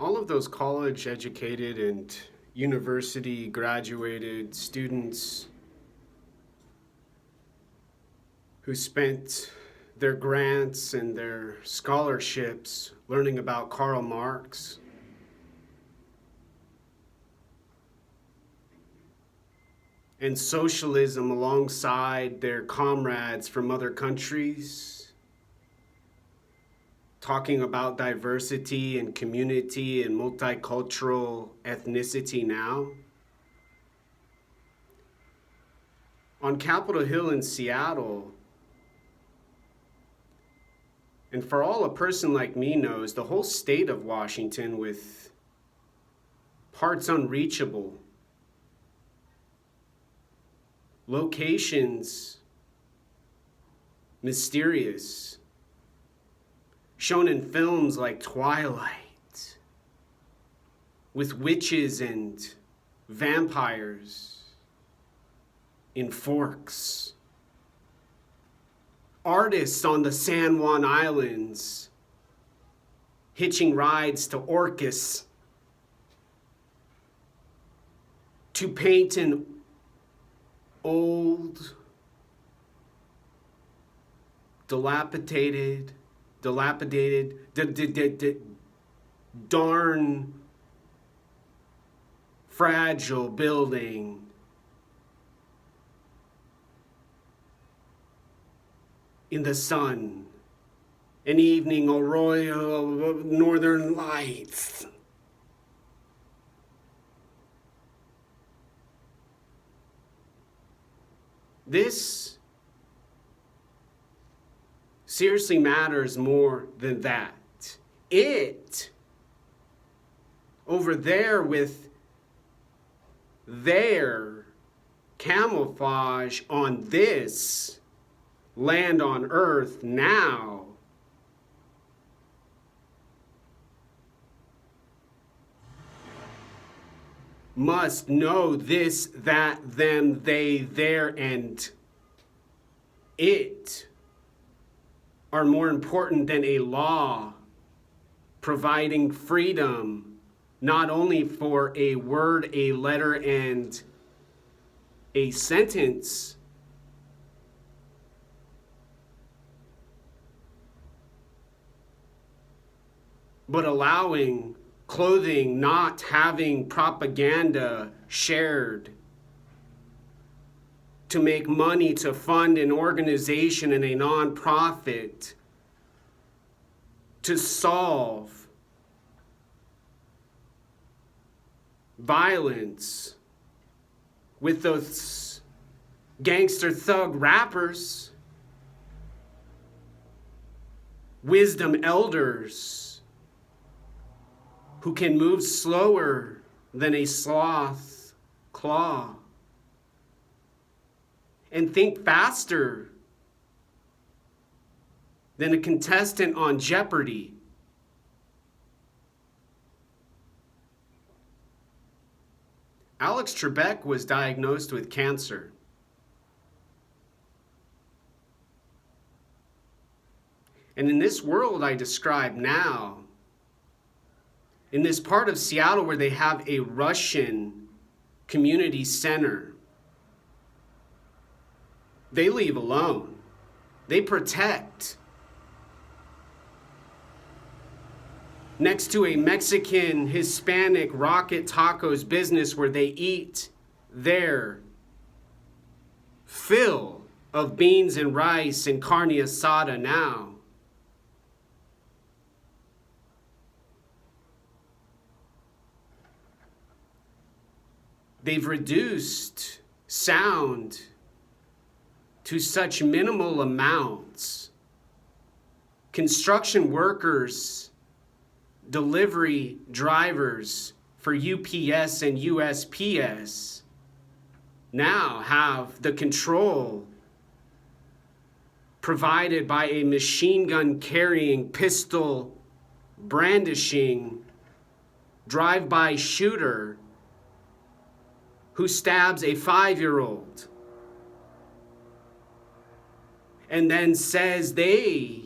all of those college educated and university graduated students who spent their grants and their scholarships learning about Karl Marx, and socialism alongside their comrades from other countries, talking about diversity and community and multicultural ethnicity now. On Capitol Hill in Seattle, and for all a person like me knows, the whole state of Washington, with parts unreachable, locations mysterious, shown in films like Twilight, with witches and vampires in Forks, artists on the San Juan Islands hitching rides to Orcas to paint an old, dilapidated, darn fragile building in the sun, an evening aurora of northern lights. This seriously matters more than that. It, over there with their camouflage on this land on earth now, must know this, that, them, they, their, and it are more important than a law providing freedom, not only for a word, a letter, and a sentence, but allowing clothing not having propaganda shared to make money to fund an organization and a nonprofit to solve violence with those gangster thug rappers, wisdom elders who can move slower than a sloth claw and think faster than a contestant on Jeopardy. Alex Trebek was diagnosed with cancer. And in this world I describe now, in this part of Seattle where they have a Russian community center, they leave alone. They protect. Next to a Mexican, Hispanic Rocket Tacos business where they eat their fill of beans and rice and carne asada now. They've reduced sound to such minimal amounts. Construction workers, delivery drivers for UPS and USPS now have the control provided by a machine gun carrying, pistol brandishing, drive-by shooter who stabs a 5-year-old and then says they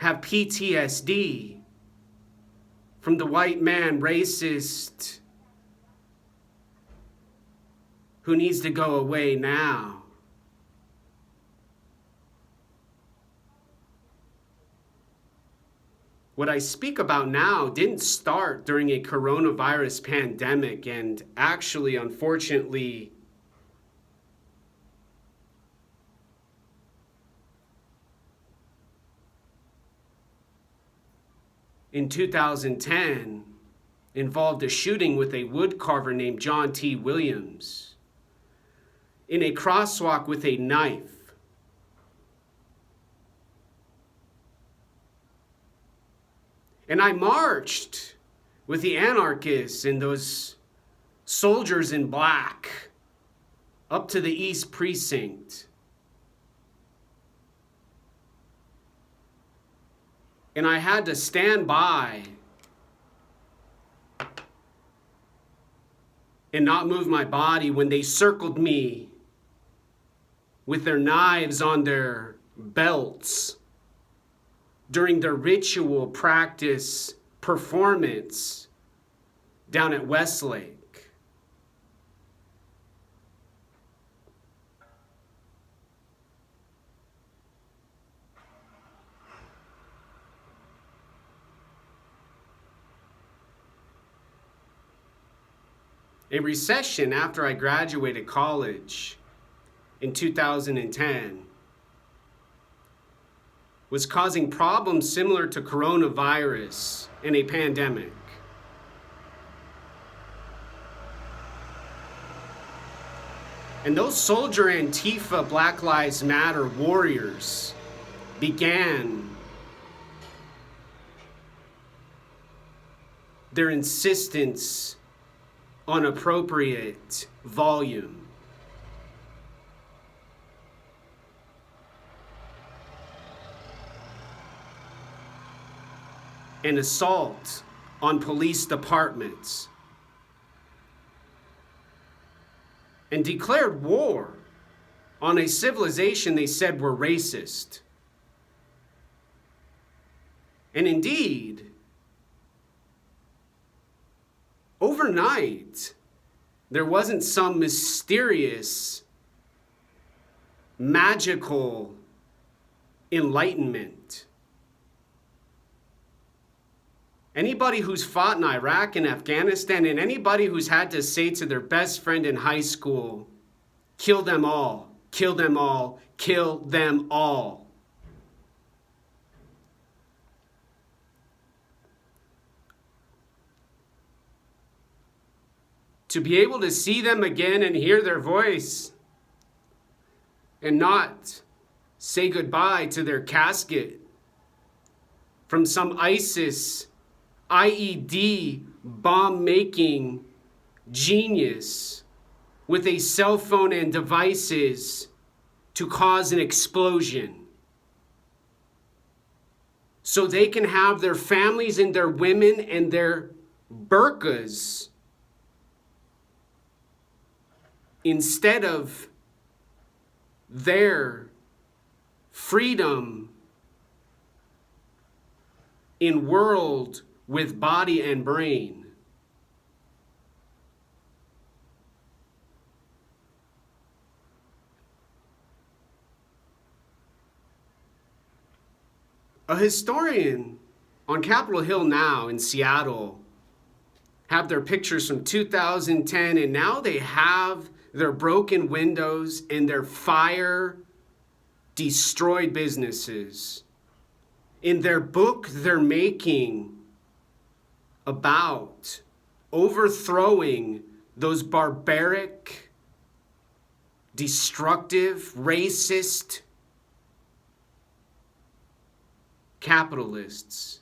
have PTSD from the white man racist who needs to go away now. What I speak about now didn't start during a coronavirus pandemic, and actually, unfortunately, in 2010, involved a shooting with a woodcarver named John T. Williams in a crosswalk with a knife. And I marched with the anarchists and those soldiers in black up to the East Precinct. And I had to stand by and not move my body when they circled me with their knives on their belts during their ritual practice performance down at Westlake. A recession after I graduated college in 2010 was causing problems similar to coronavirus and a pandemic. And those soldier Antifa Black Lives Matter warriors began their insistence on appropriate volume. An assault on police departments, and declared war on a civilization they said were racist. And indeed, overnight, there wasn't some mysterious, magical enlightenment. Anybody who's fought in Iraq and Afghanistan, and anybody who's had to say to their best friend in high school, kill them all, kill them all, kill them all. To be able to see them again and hear their voice and not say goodbye to their casket from some ISIS IED bomb-making genius with a cell phone and devices to cause an explosion so they can have their families and their women and their burqas instead of their freedom in world with body and brain. A historian on Capitol Hill now in Seattle have their pictures from 2010, and now they have their broken windows and their fire destroyed businesses. In their book they're making about overthrowing those barbaric, destructive, racist capitalists.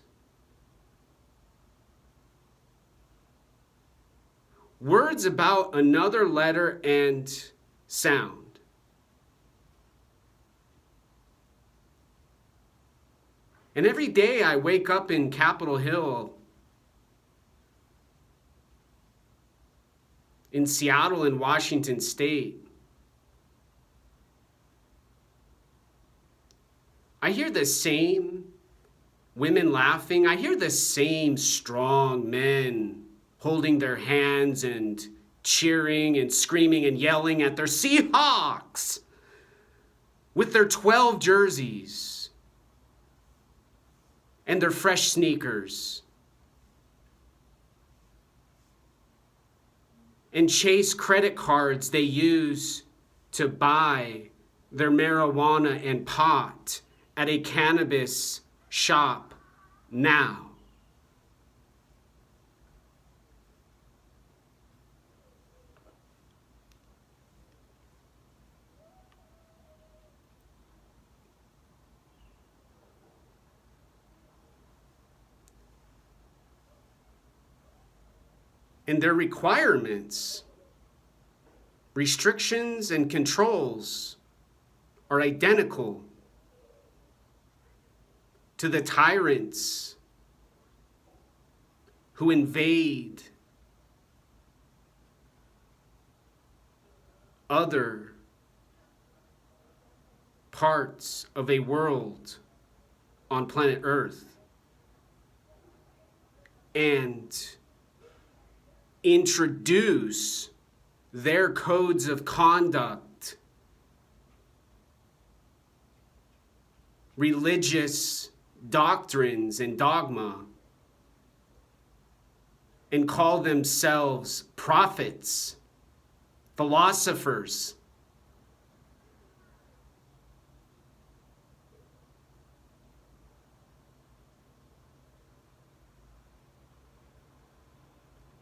Words about another letter and sound. And every day I wake up in Capitol Hill, in Seattle and Washington State, I hear the same women laughing. I hear the same strong men holding their hands and cheering and screaming and yelling at their Seahawks with their 12 jerseys and their fresh sneakers. And chase credit cards they use to buy their marijuana and pot at a cannabis shop now. And their requirements, restrictions, and controls are identical to the tyrants who invade other parts of a world on planet Earth and introduce their codes of conduct, religious doctrines and dogma, and call themselves prophets, philosophers,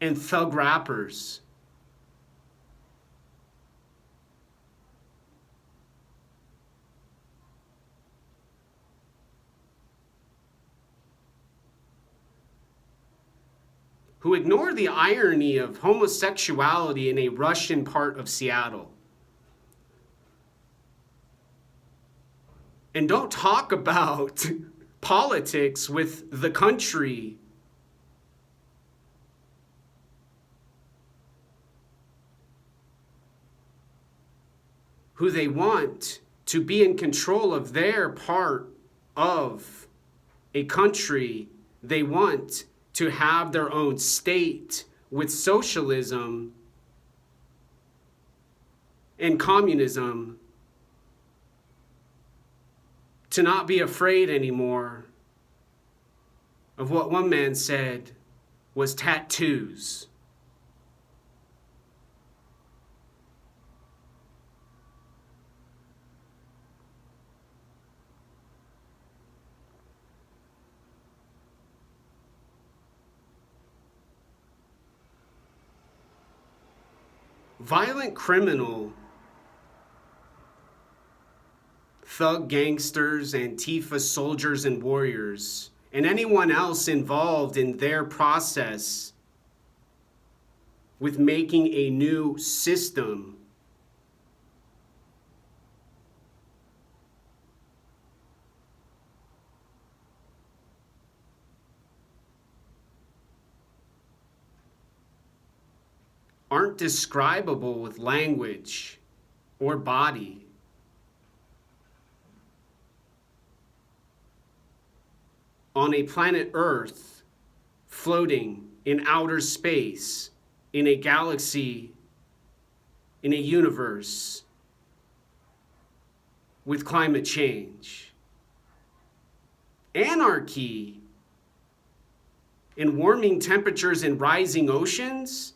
and thug rappers. Who ignore the irony of homosexuality in a Russian part of Seattle. And don't talk about politics with the country who they want to be in control of their part of a country. They want to have their own state with socialism and communism, to not be afraid anymore of what one man said was tattoos. Violent criminal, thug gangsters, Antifa soldiers and warriors, and anyone else involved in their process with making a new system aren't describable with language or body. On a planet Earth, floating in outer space, in a galaxy, in a universe, with climate change. Anarchy in warming temperatures and rising oceans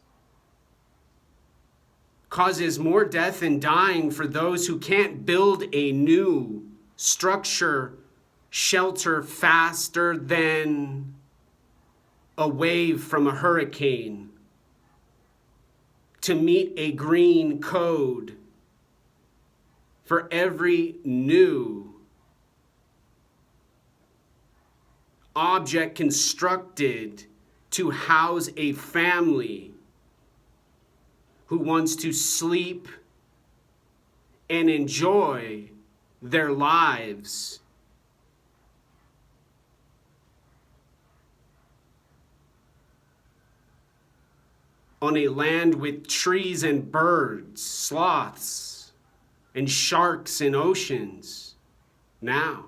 causes more death and dying for those who can't build a new structure, shelter faster than a wave from a hurricane to meet a green code for every new object constructed to house a family who wants to sleep and enjoy their lives on a land with trees and birds, sloths and sharks and oceans now.